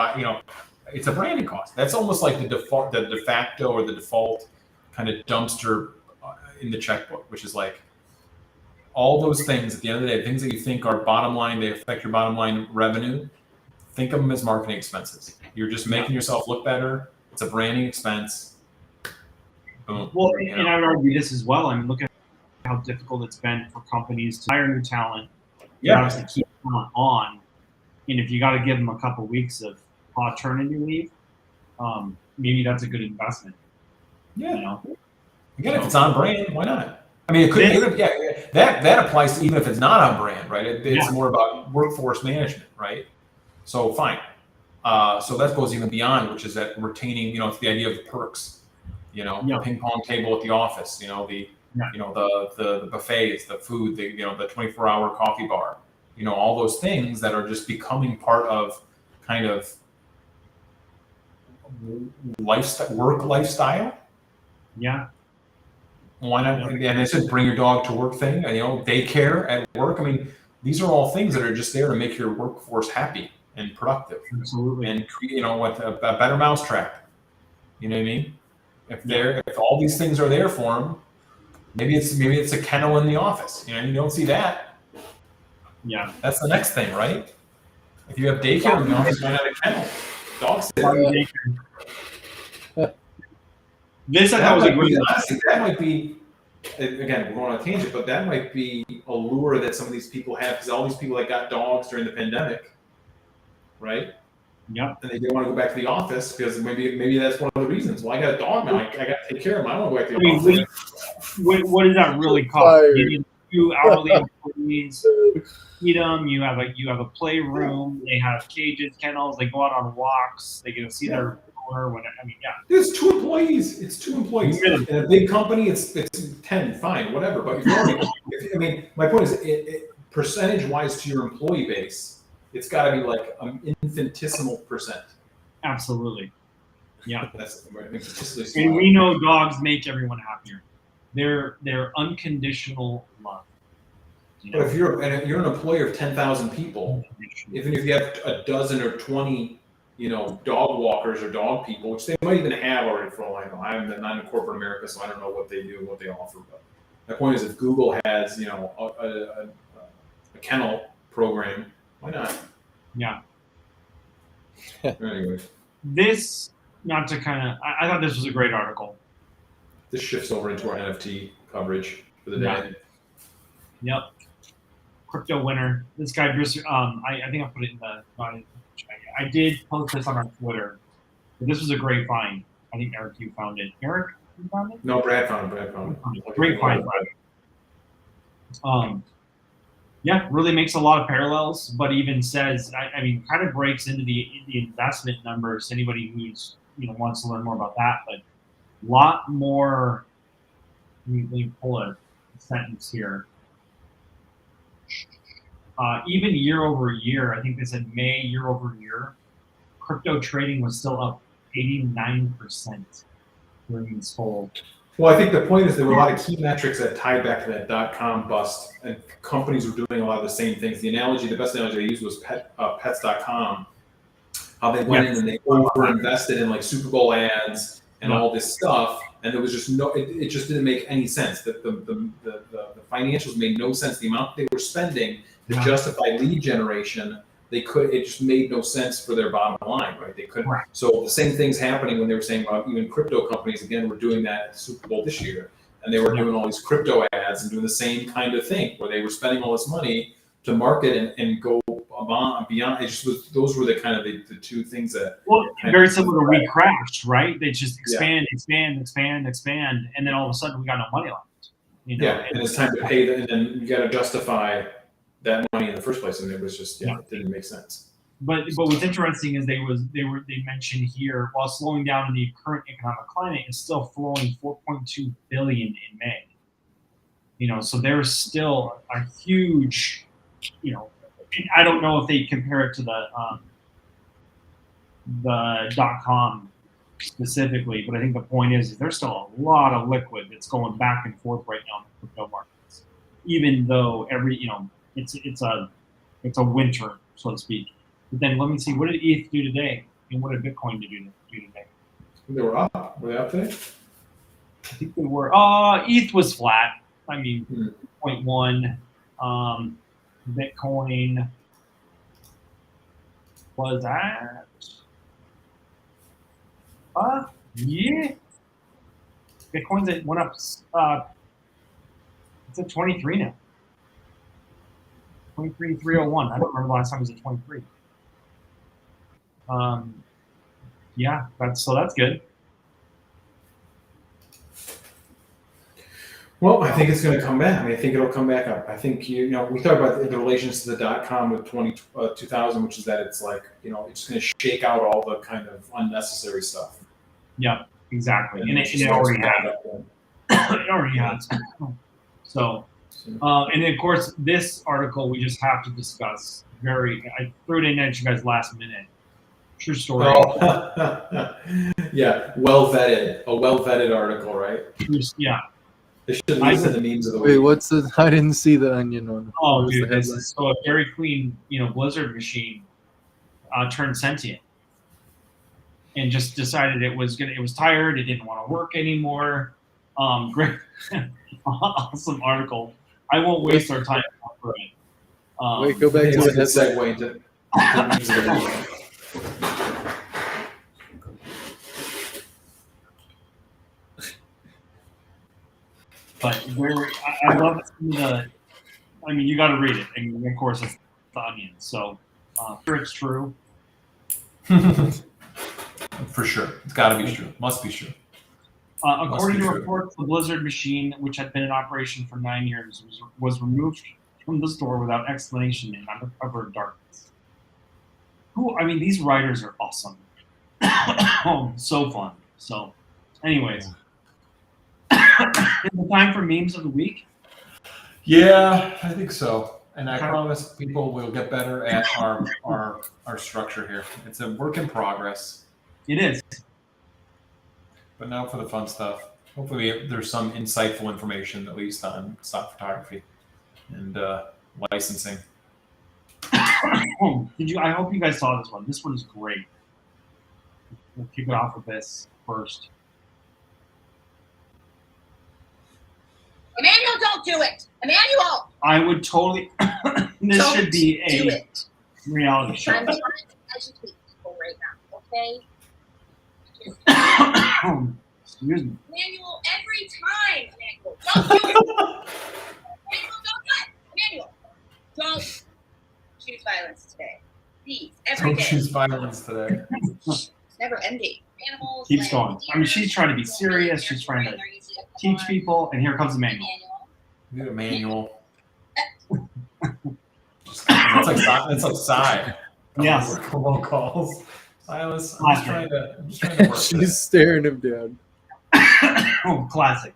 Speaker 2: it's a branding cost. That's almost like the de facto or the default kind of dumpster in the checkbook, which is like all those things at the end of the day, things that you think are bottom line, they affect your bottom line revenue. Think of them as marketing expenses. You're just making yourself look better. It's a branding expense. Boom.
Speaker 1: Well,
Speaker 2: You
Speaker 1: and
Speaker 2: know?
Speaker 1: I would argue this as well. I mean, look at how difficult it's been for companies to hire new talent, and obviously keep talent on. And if you got to give them a couple weeks of paternity leave, maybe that's a good investment.
Speaker 2: Yeah.
Speaker 1: You know?
Speaker 2: Again, if it's on brand, why not? I mean, it could. That applies to even if it's not on brand, right? It's more about workforce management, right? So fine. So that goes even beyond, which is that retaining. You know, it's the idea of the perks. You know, the ping pong table at the office. You know, the buffets, the food, the 24-hour coffee bar. You know, all those things that are just becoming part of kind of work lifestyle.
Speaker 1: Yeah.
Speaker 2: Why not? And they said bring your dog to work thing, and daycare at work. I mean, these are all things that are just there to make your workforce happy and productive.
Speaker 1: Absolutely.
Speaker 2: And create, with a better mousetrap. You know what I mean? If all these things are there for them, maybe it's a kennel in the office. You don't see that.
Speaker 1: Yeah.
Speaker 2: That's the next thing, right? If you have daycare in the office, why not a kennel? Dog sitter.
Speaker 1: This I thought was a great.
Speaker 2: Honestly, that might be. Again, we're going on a tangent, but that might be a lure that some of these people have, because all these people that got dogs during the pandemic, right?
Speaker 1: Yep.
Speaker 2: And they didn't want to go back to the office because maybe that's one of the reasons. Well, I got a dog now. I got to take care of him. I don't want to go back to the office.
Speaker 1: What does that really cost? You need 2 hourly employees. Feed them. You have a playroom. They have cages, kennels. They go out on walks. They get to see their owner.
Speaker 2: It's 2 employees. It's 2 employees.
Speaker 1: Really?
Speaker 2: In a big company, it's 10. Fine, whatever. But my point is, percentage-wise to your employee base, it's got to be like an infinitesimal percent.
Speaker 1: Absolutely. Yeah.
Speaker 2: That's infinitesimally
Speaker 1: And
Speaker 2: small.
Speaker 1: we know dogs make everyone happier. They're unconditional love.
Speaker 2: But if you're an employer of 10,000 people, even if you have a dozen or 20, dog walkers or dog people, which they might even have already for all I know. I'm not in corporate America, so I don't know what they do, what they offer. But my point is, if Google has, a kennel program, why not?
Speaker 1: Yeah.
Speaker 2: Anyway,
Speaker 1: This, not to I thought this was a great article.
Speaker 2: this shifts over into our NFT coverage for the day.
Speaker 1: Yep. Crypto winner. This guy, Bruce. I think I put it in the. I did post this on our Twitter. But this was a great find. I think Eric, you found it. Eric, you found it?
Speaker 2: No, Brad found it.
Speaker 1: Great find. Yeah, really makes a lot of parallels, but even says, kind of breaks into the investment numbers. Anybody who's wants to learn more about that, but a lot more. Let me pull a sentence here. Even year over year, I think they said May year over year, crypto trading was still up 89% during this whole.
Speaker 2: Well, I think the point is there were a lot of key metrics that tied back to that .com bust, and companies were doing a lot of the same things. The best analogy I used was Pets.com, how they went in and they over-invested in like Super Bowl ads and all this stuff, and there was just it just didn't make any sense. That the financials made no sense. The amount they were spending to justify lead generation, it just made no sense for their bottom line, right? They couldn't. Right. So the same thing's happening when they were saying about even crypto companies, again, were doing that at the Super Bowl this year. And they were doing all these crypto ads and doing the same kind of thing where they were spending all this money to market and go beyond. It just was, those were the kind of the 2 things that.
Speaker 1: Well, very similar to we crashed, right? They just expand, and then all of a sudden we got no money left.
Speaker 2: And it's time to pay and then you got to justify that money in the first place, and it was just it didn't make sense.
Speaker 1: But what's interesting is they mentioned here, while slowing down in the current economic climate, is still flowing 4.2 billion in May. So there's still a huge, I don't know if they compare it to the .com specifically, but I think the point is there's still a lot of liquid that's going back and forth right now in the crypto markets, even though it's a winter, so to speak. But then let me see, what did ETH do today, and what did Bitcoin do today?
Speaker 2: They were up. Were they up today?
Speaker 1: I think they were. ETH was flat. 0.1. Bitcoin was at. Yeah. Bitcoin's went up. It's at 23 now. 23,301. I don't remember the last time it was at 23. Yeah, that's good.
Speaker 2: Well, I think it's going to come back. I mean, I think it'll come back up. I think we talk about the relations to the .com with 2000, which is that it's like it's going to shake out all the kind of unnecessary stuff.
Speaker 1: Yeah, exactly. And it
Speaker 2: just
Speaker 1: already
Speaker 2: starts
Speaker 1: has.
Speaker 2: back up.
Speaker 1: It already has. So, and of course, this article we just have to discuss. I threw it in at you guys last minute. True story.
Speaker 2: Oh. Yeah, well vetted. A well vetted article, right?
Speaker 1: Yeah.
Speaker 2: They should list in the memes of the
Speaker 3: Wait,
Speaker 2: week.
Speaker 3: what's the? I didn't see the Onion one.
Speaker 1: Oh,
Speaker 3: What was
Speaker 1: dude,
Speaker 3: the
Speaker 1: this
Speaker 3: headline?
Speaker 1: is so a Dairy Queen, Blizzard machine turned sentient and just decided it was tired. It didn't want to work anymore. Great, awesome article. I won't waste our time for it.
Speaker 3: Wait, go back to the
Speaker 2: It's a
Speaker 3: headline.
Speaker 2: good segue into the memes of the week.
Speaker 1: But I love the. I mean, you got to read it. I mean, of course, it's the Onion. So, sure, it's true.
Speaker 2: For sure. It's got to be true. Must be true.
Speaker 1: According
Speaker 2: be
Speaker 1: to
Speaker 2: true.
Speaker 1: reports, the Blizzard machine, which had been in operation for 9 years, was removed from the store without explanation and under cover of darkness. These writers are awesome. So fun. So, anyways, is it time for memes of the week?
Speaker 2: Yeah, I think so. And I
Speaker 1: Okay.
Speaker 2: promise people will get better at our structure here. It's a work in progress.
Speaker 1: It is.
Speaker 2: But now for the fun stuff. Hopefully there's some insightful information, at least on stock photography and licensing.
Speaker 1: I hope you guys saw this one. This one is great. We'll kick it off with this first.
Speaker 4: Emmanuel, don't do it. Emmanuel,
Speaker 1: I would totally. This
Speaker 4: don't
Speaker 1: should be
Speaker 4: do
Speaker 1: a
Speaker 4: it.
Speaker 1: reality show.
Speaker 4: I'm trying to educate people right now, okay?
Speaker 1: Excuse me.
Speaker 4: Emmanuel, every time. Emmanuel, don't do it. Emmanuel, don't do it. Emmanuel, don't choose violence today. Please, every
Speaker 2: Don't
Speaker 4: day.
Speaker 2: choose violence today.
Speaker 4: It's never ending. Animals.
Speaker 1: Keeps
Speaker 4: like
Speaker 1: going. I mean, she's trying to be serious. She's trying to
Speaker 4: they're easy to
Speaker 1: teach
Speaker 4: farm.
Speaker 1: people, and here comes Emmanuel.
Speaker 2: Need a manual. That's like Psy.
Speaker 1: Yes.
Speaker 2: Phone calls. Silas,
Speaker 1: Classic.
Speaker 2: I'm just trying to work
Speaker 3: She's
Speaker 2: this.
Speaker 3: staring him down.
Speaker 1: Oh, classic.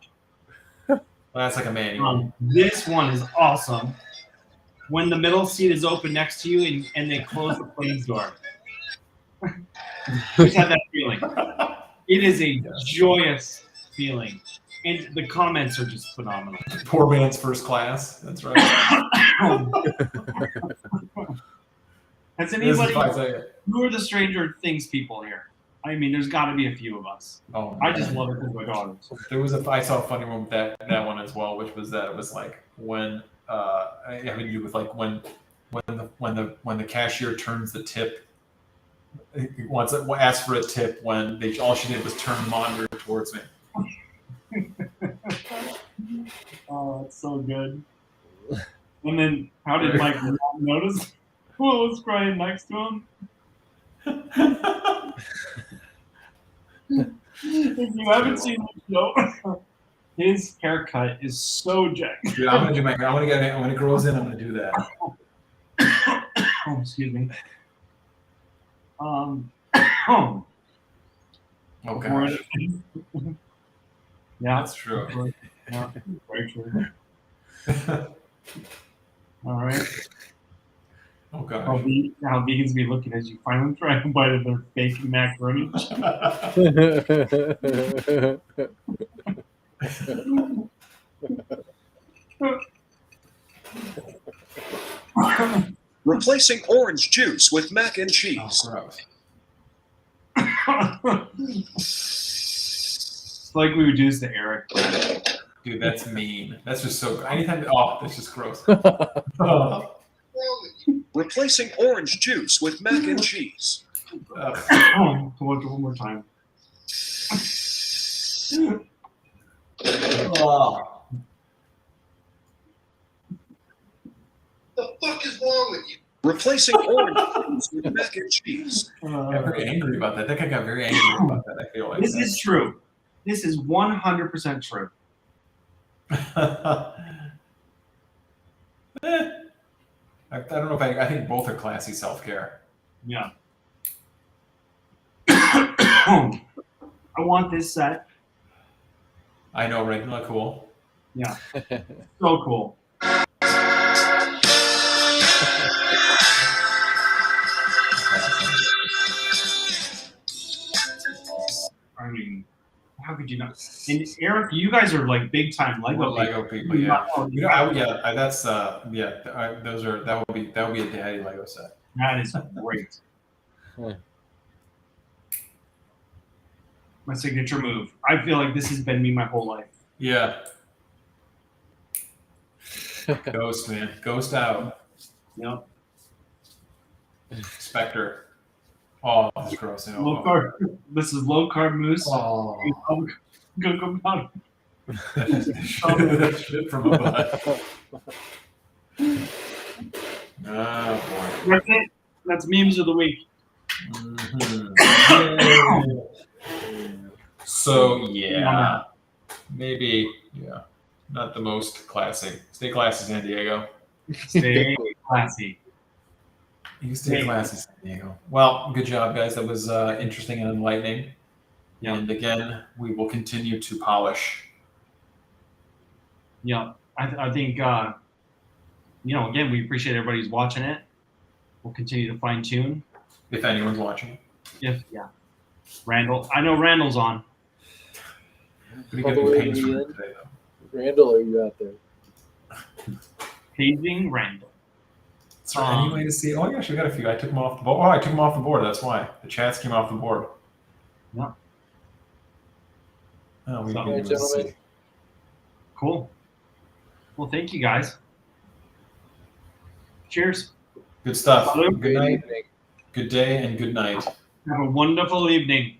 Speaker 2: That's like a manual.
Speaker 1: This one is awesome. When the middle seat is open next to you and they close the plane's door. Just had that feeling. It is a joyous feeling. And the comments are just phenomenal.
Speaker 2: Poor man's first class. That's right.
Speaker 1: Has
Speaker 2: This is
Speaker 1: anybody,
Speaker 2: if I tell you.
Speaker 1: who are the Stranger Things people here? I mean, there's got to be a few of us.
Speaker 2: Oh,
Speaker 1: I just love it because my daughters.
Speaker 2: There was I saw a funny one with that one as well, which was that it was like when having to do with like when the cashier turns the tip, asks for a tip when all she did was turn the monitor towards me.
Speaker 1: Oh, that's so good. And then, how did Mike not notice who was crying next to him? If you haven't seen the show, his haircut is so jacked.
Speaker 2: Dude, I'm gonna get it when it grows in. I'm gonna do that.
Speaker 1: Oh, excuse me.
Speaker 2: Okay,
Speaker 1: Yeah,
Speaker 2: that's true.
Speaker 1: yeah, very true. All right.
Speaker 2: Oh god.
Speaker 1: How vegans be looking as you finally try to bite of their fake macaroni.
Speaker 5: Replacing orange juice with mac and
Speaker 2: Oh,
Speaker 5: cheese.
Speaker 2: gross.
Speaker 1: It's like we would do this to Eric.
Speaker 2: Dude, that's mean. That's just so. Anytime. Oh, that's just gross. Oh.
Speaker 5: Replacing orange juice with mac and cheese.
Speaker 2: Ugh.
Speaker 1: Oh, one more time.
Speaker 2: Oh.
Speaker 5: The fuck is wrong with you? Replacing orange juice with mac and cheese.
Speaker 2: I got very angry about that. That guy got very angry about that. I feel like
Speaker 1: This is true. This is 100% true.
Speaker 2: I don't know if I think both are classy self-care.
Speaker 1: Yeah. I want this set.
Speaker 2: I know, right? Not cool.
Speaker 1: Yeah. So cool. I mean, how could you not? And Eric, you guys are like big time Lego.
Speaker 2: Lego people, yeah. You know, that's that would be a daddy Lego set.
Speaker 1: That is great. My signature move. I feel like this has been me my whole life.
Speaker 2: Yeah. Ghost, man. Ghost out.
Speaker 1: Yep.
Speaker 2: Spectre. Oh, that's gross.
Speaker 1: Low carb. This is low carb moose.
Speaker 2: Oh.
Speaker 1: Go powder.
Speaker 2: That shit from a butt. Oh, boy.
Speaker 1: That's it. That's memes of the week.
Speaker 2: Mhm. So, yeah. Maybe, yeah. Not the most classy. Stay classy, San Diego.
Speaker 1: Stay classy.
Speaker 2: You stay classy, San Diego. Well, good job, guys. That was interesting and enlightening.
Speaker 1: Yeah.
Speaker 2: And again, we will continue to polish.
Speaker 1: Yeah. I think, again, we appreciate everybody who's watching it. We'll continue to fine tune.
Speaker 2: If anyone's watching.
Speaker 1: Randall. I know Randall's on.
Speaker 2: Pretty
Speaker 3: All
Speaker 2: good
Speaker 3: the way
Speaker 2: paints
Speaker 3: to the
Speaker 2: for
Speaker 3: end.
Speaker 2: today, though.
Speaker 3: Randall, are you out there?
Speaker 1: Paging Randall.
Speaker 2: Is there any way to see? Oh, gosh, we got a few. I took them off the board. Oh, I took them off the board. That's why. The chats came off the board.
Speaker 1: Yeah.
Speaker 2: Oh, we
Speaker 1: So-
Speaker 2: can
Speaker 3: Alright, gentlemen.
Speaker 2: see.
Speaker 1: Cool. Well, thank you guys. Cheers.
Speaker 2: Good stuff.
Speaker 1: Salute.
Speaker 2: Good night. Good day and good night.
Speaker 1: Have a wonderful evening.